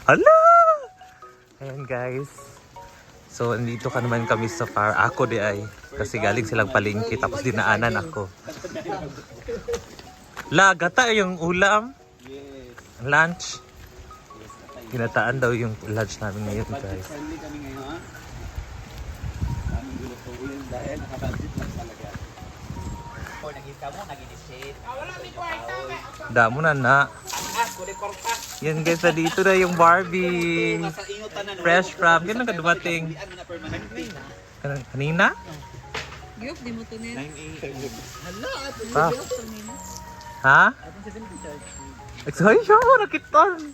Hala! Ayan guys. So, andito ka naman kami sa far. Ako di ay. Kasi galing silang palengke tapos dinaanan ako. La, gata yung ulam. Lunch. Ginataan daw yung lunch namin ngayon guys. Damo na na. Yan guys, na dito na yung Barbie. Fresh from. Ganun ka dumating. Kanina? Giyok, di mo to nila. Pa. Ha? Excited siya mo, nakitan.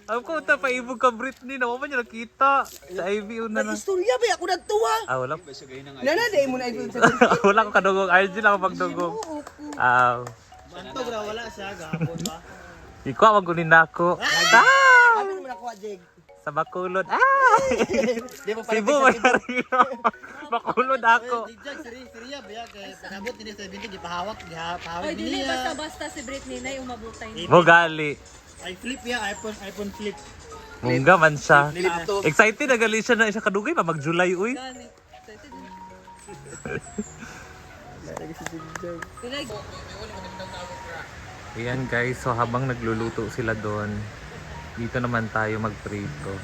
Alam ko, paibog ka Britney. Nawa man niya nakita. Sa IV una na. Istorya ba? Ako nagtuwa. Wala. Nana, dahil mo na iPhone 17. Wala ko kadugong. RG lang ako magdugong. Manto, gra, wala siya. Gahapon ba? Ikaw, magunin na ako. Ano mo nakuha, Jeg? Sa Bacolod. Di mo Cebu, Mario. Bacolod ako. Jag, seriya ba? Kaya pagabot nila sa 70, gipahawak, gihawak Ay, dili niya. basta-basta si Britney na yung mabutay niya. Mogali. Ay, flip ya, iPhone flip. Mungga man siya. Laptop. Excited na gali siya na siya kadugay pa mag-July uy. Gani. Tulag. Ayan guys, so habang nagluluto sila doon, dito naman tayo magprito.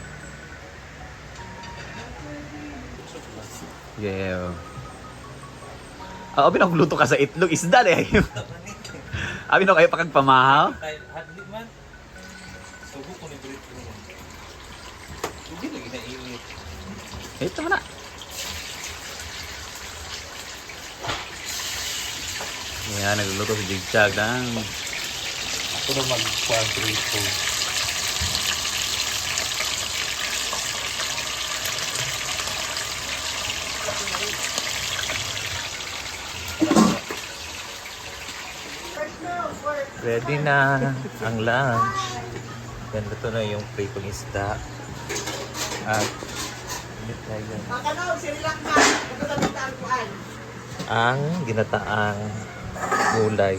Yeah. Abi na luto ka sa itlog, isda na eh. Abi na kayo pakagpamahaw. Ito na. Yan, nagluluto si Jigjag ng Ako na mag-prito. Ready na ang lunch. Yan, ito na yung pritong isda. At ang ginataang gulay.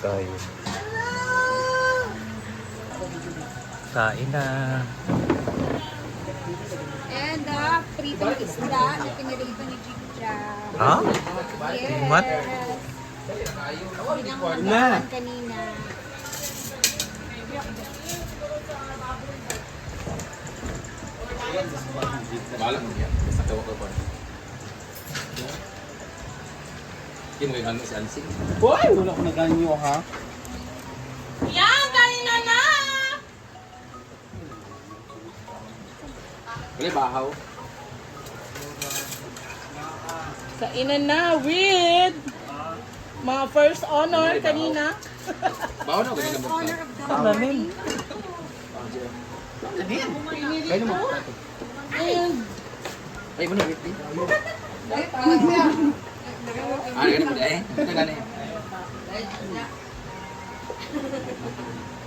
Kain. Kain na. And pritong isda na pinirito ni Jigja. Ha? Yes. What? Pinangungahan kanina. Bahala mo niya. Sa tawa ko pa. Hindi mo yung si Ansing. Boy, wala ko naganyo ha. Yan! Kanina na! Wala bahaw. Kainan na with mga first honor kanina. Bahaw na, ganyan na mo. Honor of the morning. Kayo mo. Ay, mo na, wait. Ganyan mo eh. Ito gani.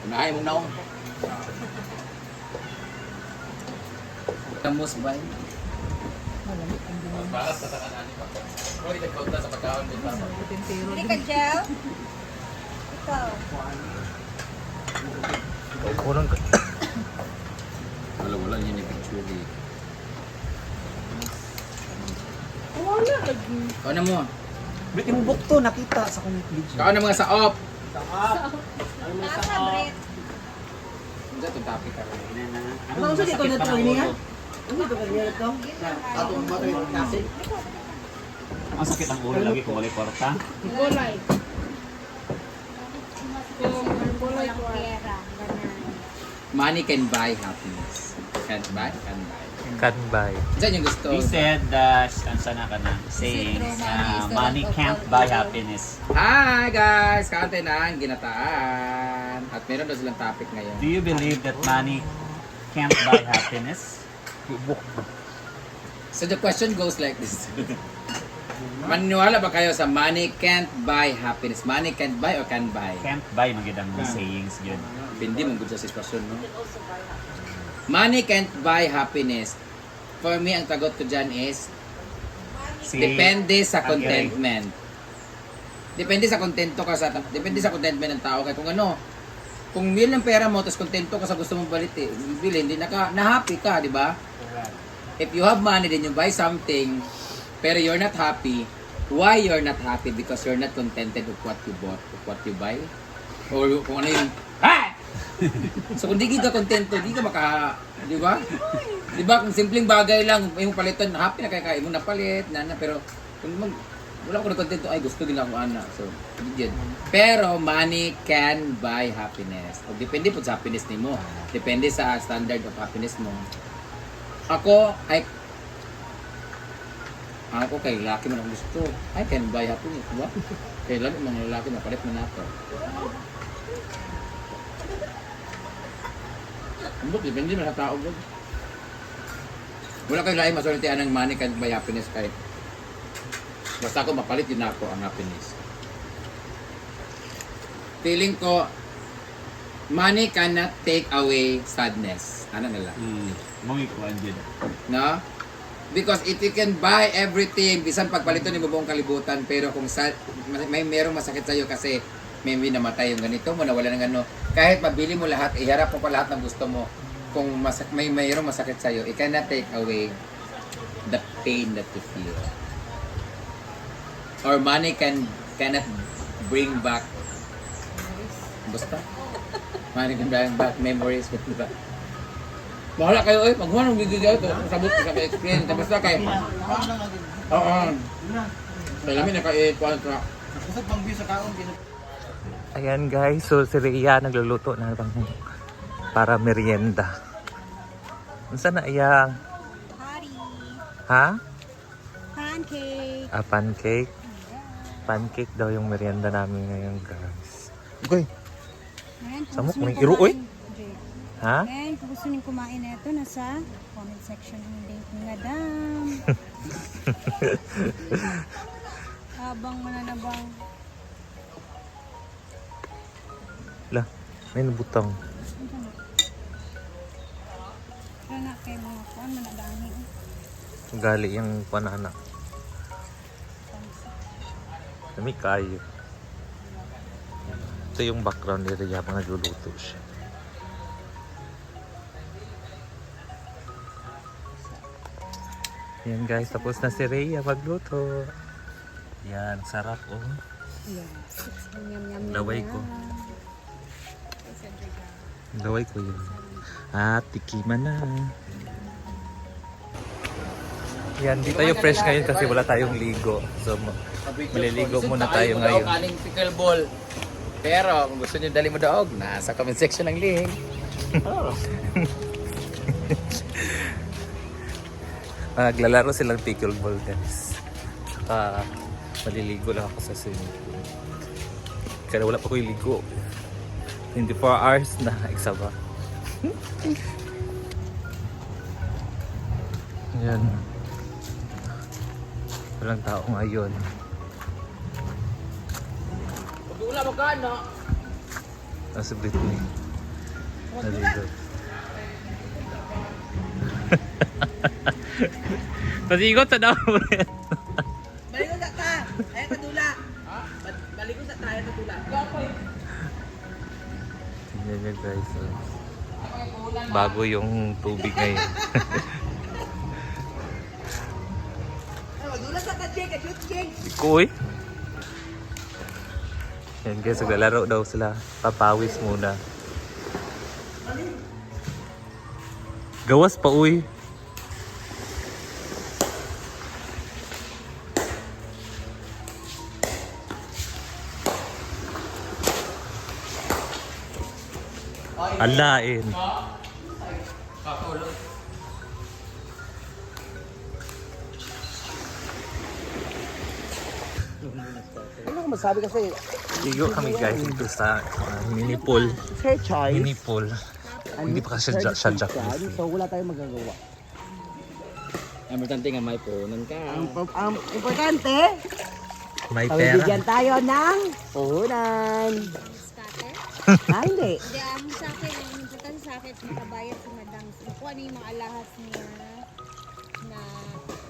Unahay mong naong. Tamos ba? Para sa takanan ni pa. Pero di nagkaunta sa pagkaon din para. Hindi ka gel? Ikaw. Kurang ka. Wala yun yung picture. Wala lagi. Kau na mo. Brit, yung bukto nakita sa kong video. Kau na mga sa off. Nasa Brit. Hindi itong topic ka. Ano sa dito na ito niya? Ano ba kanya ito? Atong matay kasi. Ang sakit ang ulo lagi kung wala kwarta. Gulay. Walang pera. Ganun. Money can buy happiness. Can't buy? Can buy. Can buy. Diyan yung gusto. He said, ang sana ka na, saying, money can't buy happiness. Hi guys! Kaantay na ang ginataan. At meron daw silang topic ngayon. Do you believe that money can't buy happiness? So the question goes like this. Maniwala ba kayo sa money can't buy happiness? Money can't buy or can buy? Can't buy, magandang sayings yun. Hindi mong good sa sitwasyon, no? Money can't buy happiness. For me, ang tagot ko dyan is Depende sa contentment. Depende sa contentment ng tao. Kaya kung yun ang pera mo, tapos kontento ka sa gusto mong bilhin, hindi na-happy ka, di ba? If you have money, then you buy something, pero you're not happy. Why you're not happy? Because you're not contented with what you bought, with what you buy. Or kung ano yung, ha! So kung di ka kontento, di ka di ba? Di ba, kung simpleng bagay lang, yung palitan, happy na kaya mo napalit, pero kung wala ko na kontento, ay gusto din ako So, yun. Pero money can buy happiness. O depende po sa happiness ni mo. Depende sa standard of happiness mo. Ako kay lalaki man ang gusto. I can buy happiness, diba? Kay lalo mga lalaki na palit man ako. Depende man sa tao. Wala kayo laing masulitian ng money can buy happiness kahit basta ako mapalit yun ako ang happiness. Feeling ko, money cannot take away sadness. Ano nila? Mga ikuan din. No? Because if you can buy everything, bisan pagpalito ni buong kalibutan, pero kung may merong masakit sa'yo kasi may namatay yung ganito mo, nawala ng ano, kahit mabili mo lahat, iharap mo pa lahat ng gusto mo, kung may mayroong masakit sa'yo, it cannot take away the pain that you feel. Or money cannot bring back money can bring back memories, diba? Bahala kayo maghuha ng video ito, sabot ko sa experience, tapos na kayo. Oo. Kaya namin naka-kuhan ka. Kasi pang view sa kaon, Ayan guys, so si Rhea nagluluto na lang para merienda. Saan na iyang? Hari. Ha? Pancake. Pancake. Pancake daw yung merienda namin ngayon guys. Okay. Ayan, kung Samok, gusto may niyong iro, kumain- Ha? Ayan, kung gusto niyong kumain na ito, nasa comment section ng link ni Madam. Habang mananabang. Lah, may nabutang. Pero na kayo mga kuhan, manadangin. Gali yung panana. Dami kayo. Ito yung background ni Rhea, mga nagluluto siya. Yan guys, tapos na si Rhea magluto. Yan, sarap oh. Ayan. Yum. Laway ko. Laway ko yun. At tikiman na. Yan, di tayo fresh ngayon kasi wala tayong ligo. So, maliligo muna tayo ngayon. Kaning pickleball. Pero kung gusto niyo dali mo daog, nasa comment section ng link. Maglalaro silang pickleball guys. Saka maliligo lang ako sa swimming pool. Kaya wala pa ko iligo. 24 hours na eksaba. Yan. Walang tao ngayon. Wala mo ka, no? Nasa Britney. Naligo. Pasigot sa daw. Baligo sa ta! Ay, katula! Baligo sa ta, ay, katula. Tingnan nyo guys. Bago yung tubig ngayon. Ay, madula sa ta, Jake! Shoot, Jake! Ikoy. Yan guys, naglalaro daw sila. Papawis muna. Gawas pa uy. Alain. Ano ko masabi kasi? Ligo kami guys dito sa mini pool. Sir Choice. Mini pool. Hindi pa kasi siya jacuzzi. So wala tayong magagawa. Importante nga may punan ka. Ang importante, May pera. pabibigyan tayo ng puhunan. Scatter? Hindi. Hindi, sa akin, ang importante sa akin, makabayad si Madam. So, kung ano yung mga alahas niya na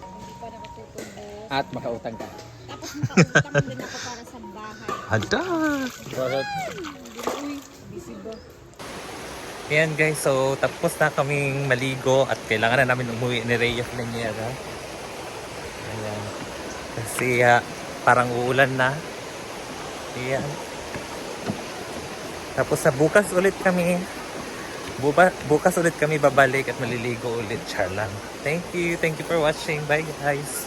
hindi pa pa nakatutubo. At makautang ka. Tapos makautang din ako para sa bahay. Hada! Uy, busy ba? Ayan guys, so tapos na kaming maligo at kailangan na namin umuwi ni Rhea Flaniera. Ayan. Kasi parang uulan na. Ayan. Tapos sa bukas ulit kami babalik at maliligo ulit. Char lang. Thank you for watching. Bye guys.